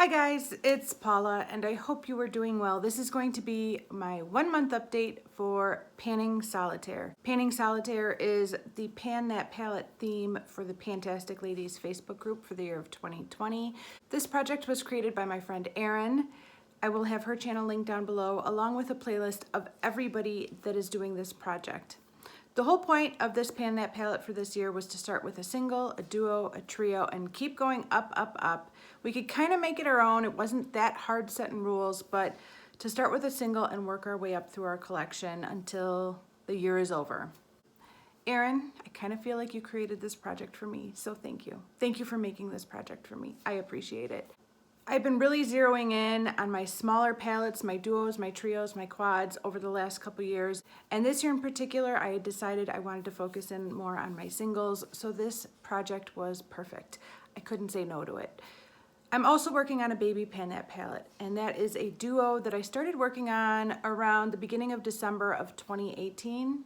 Hi guys, it's Paula and I hope you are doing well. This is going to be my 1 month update for Panning Solitaire. Panning Solitaire is the Pan That Palette theme for the Pantastic Ladies Facebook group for the year of 2020. This project was created by my friend Erin. I will have her channel linked down below along with a playlist of everybody that is doing this project. The whole point of this Pan That palette for this year was to start with a single, a duo, a trio, and keep going up, up, up. We could kind of make it our own. It wasn't that hard setting rules, but to start with a single and work our way up through our collection until the year is over. Erin, I kind of feel like you created this project for me, so thank you. Thank you for making this project for me. I appreciate it. I've been really zeroing in on my smaller palettes, my duos, my trios, my quads over the last couple years. And this year in particular, I had decided I wanted to focus in more on my singles, so this project was perfect. I couldn't say no to it. I'm also working on a baby Pan That palette, and that is a duo that I started working on around the beginning of December of 2018.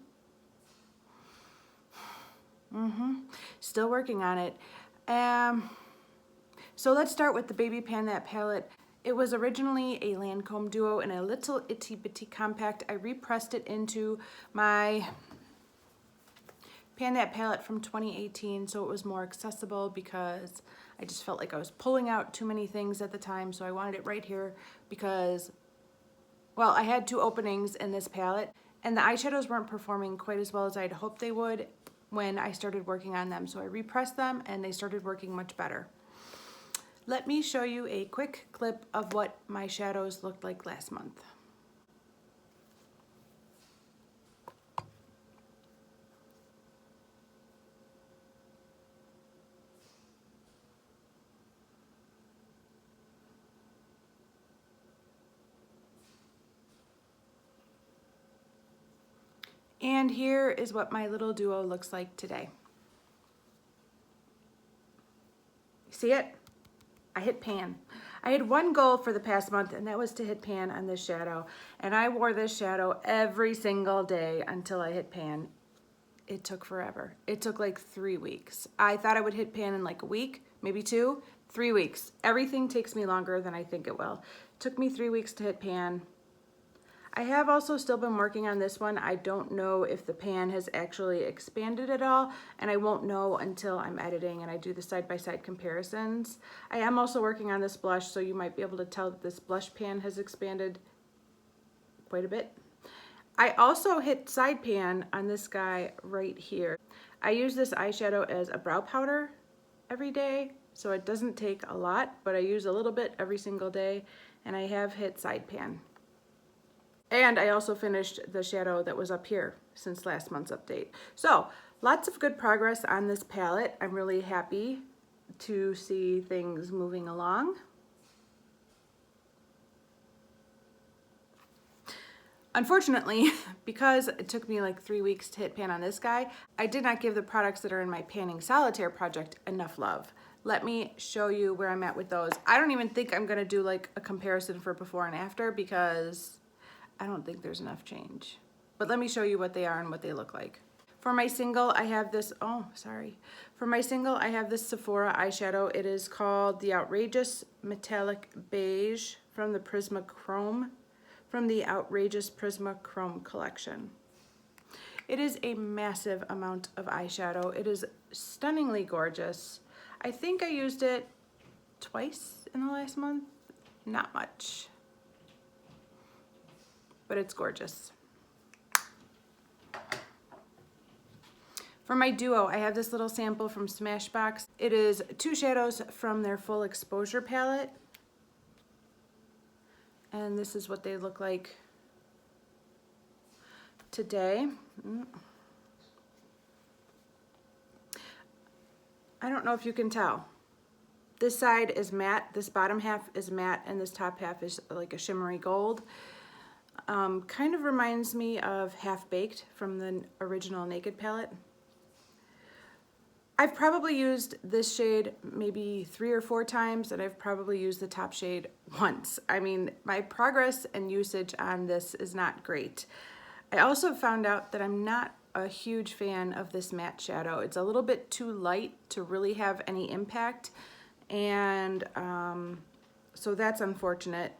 Still working on it. So let's start with the baby Pan That palette. It was originally a Lancome duo in a little itty bitty compact. I repressed it into my Pan That palette from 2018 so it was more accessible because I just felt like I was pulling out too many things at the time, so I wanted it right here because, well, I had 2 openings in this palette and the eyeshadows weren't performing quite as well as I'd hoped they would when I started working on them. So I repressed them and they started working much better. Let me show you a quick clip of what my shadows looked like last month. And here is what my little duo looks like today. See it? I hit pan. I had one goal for the past month and that was to hit pan on this shadow. And I wore this shadow every single day until I hit pan. It took forever. It took like 3 weeks. I thought I would hit pan in like a week, maybe 2, 3 weeks. Everything takes me longer than I think it will. It took me 3 weeks to hit pan. I have also still been working on this one. I don't know if the pan has actually expanded at all, and I won't know until I'm editing and I do the side-by-side comparisons. I am also working on this blush, so you might be able to tell that this blush pan has expanded quite a bit. I also hit side pan on this guy right here. I use this eyeshadow as a brow powder every day, so it doesn't take a lot, but I use a little bit every single day, and I have hit side pan. And I also finished the shadow that was up here since last month's update. So lots of good progress on this palette. I'm really happy to see things moving along. Unfortunately, because it took me like 3 weeks to hit pan on this guy, I did not give the products that are in my Panning Solitaire project enough love. Let me show you where I'm at with those. I don't even think I'm gonna do like a comparison for before and after because I don't think there's enough change. But let me show you what they are and what they look like. For my single, I have this, For my single, I have this Sephora eyeshadow. It is called the Outrageous Metallic Beige from the Prisma Chrome, from the Outrageous Prisma Chrome collection. It is a massive amount of eyeshadow. It is stunningly gorgeous. I think I used it twice in the last month, not much. But it's gorgeous. For my duo, I have this little sample from Smashbox. It is 2 shadows from their Full Exposure palette. And this is what they look like today. I don't know if you can tell. This side is matte, this bottom half is matte, and this top half is like a shimmery gold. Kind of reminds me of Half Baked from the original Naked palette. I've probably used this shade maybe 3 or 4 times, and I've probably used the top shade once. I mean, my progress and usage on this is not great. I also found out that I'm not a huge fan of this matte shadow. It's a little bit too light to really have any impact, and So that's unfortunate.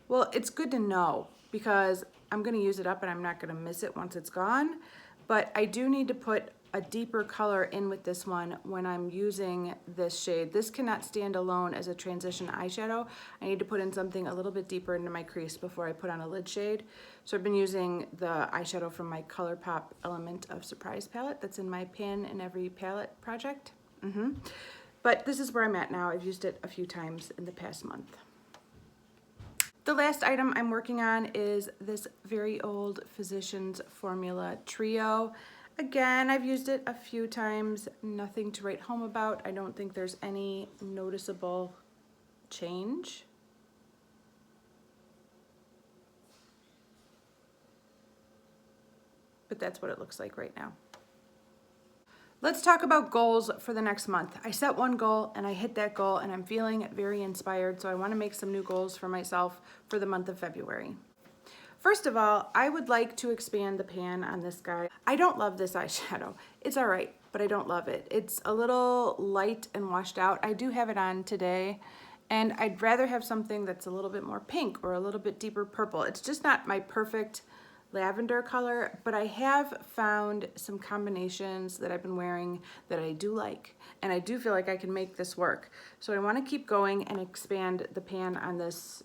Well, it's good to know because I'm going to use it up and I'm not going to miss it once it's gone. But I do need to put a deeper color in with this one when I'm using this shade. This cannot stand alone as a transition eyeshadow. I need to put in something a little bit deeper into my crease before I put on a lid shade. So I've been using the eyeshadow from my ColourPop Element of Surprise palette that's in my Pan in Every Palette project. But this is where I'm at now. I've used it a few times in the past month. The last item I'm working on is this very old Physicians Formula Trio. Again, I've used it a few times, nothing to write home about. I don't think there's any noticeable change. But that's what it looks like right now. Let's talk about goals for the next month. I set one goal and I hit that goal and I'm feeling very inspired, so I want to make some new goals for myself for the month of February. First of all, I would like to expand the pan on this guy. I don't love this eyeshadow. It's all right, but I don't love it. It's a little light and washed out. I do have it on today, and I'd rather have something that's a little bit more pink or a little bit deeper purple. It's just not my perfect lavender color, but I have found some combinations that I've been wearing that I do like, and I do feel like I can make this work. So I want to keep going and expand the pan on this.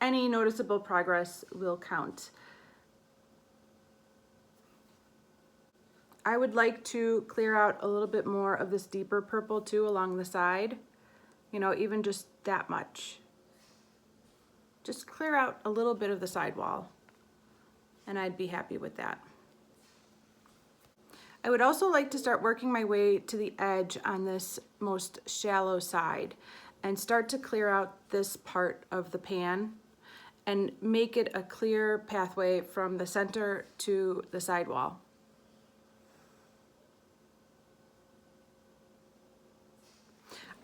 Any noticeable progress will count. I would like to clear out a little bit more of this deeper purple too along the side, you know, even just that much. Just clear out a little bit of the sidewall, and I'd be happy with that. I would also like to start working my way to the edge on this most shallow side and start to clear out this part of the pan and make it a clear pathway from the center to the sidewall.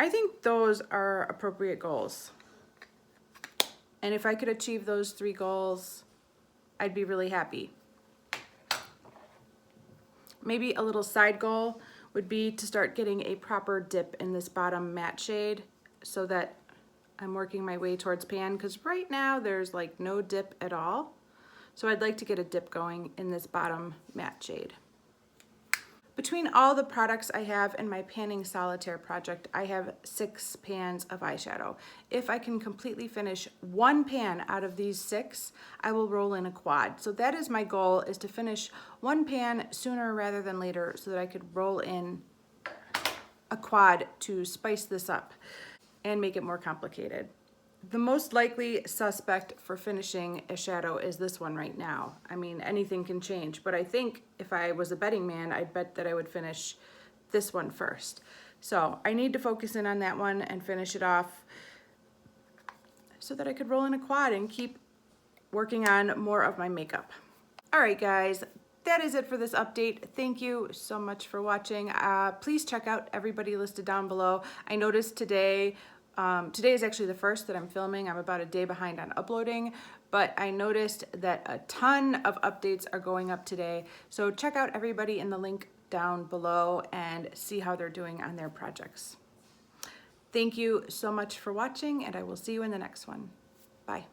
I think those are appropriate goals. And if I could achieve those 3 goals, I'd be really happy. Maybe a little side goal would be to start getting a proper dip in this bottom matte shade so that I'm working my way towards pan, because right now there's like no dip at all. So I'd like to get a dip going in this bottom matte shade. Between all the products I have in my Panning Solitaire project, I have 6 pans of eyeshadow. If I can completely finish 1 pan out of these 6, I will roll in a quad. So that is my goal, is to finish 1 pan sooner rather than later so that I could roll in a quad to spice this up and make it more complicated. The most likely suspect for finishing a shadow is this one right now. I mean, anything can change, but I think if I was a betting man, I'd bet that I would finish this one first. So I need to focus in on that one and finish it off so that I could roll in a quad and keep working on more of my makeup. All right, guys. That is it for this update. Thank you so much for watching. Please check out everybody listed down below. I noticed today is actually the first that I'm filming. I'm about a day behind on uploading, but I noticed that a ton of updates are going up today. So check out everybody in the link down below and see how they're doing on their projects. Thank you so much for watching, and I will see you in the next one. Bye.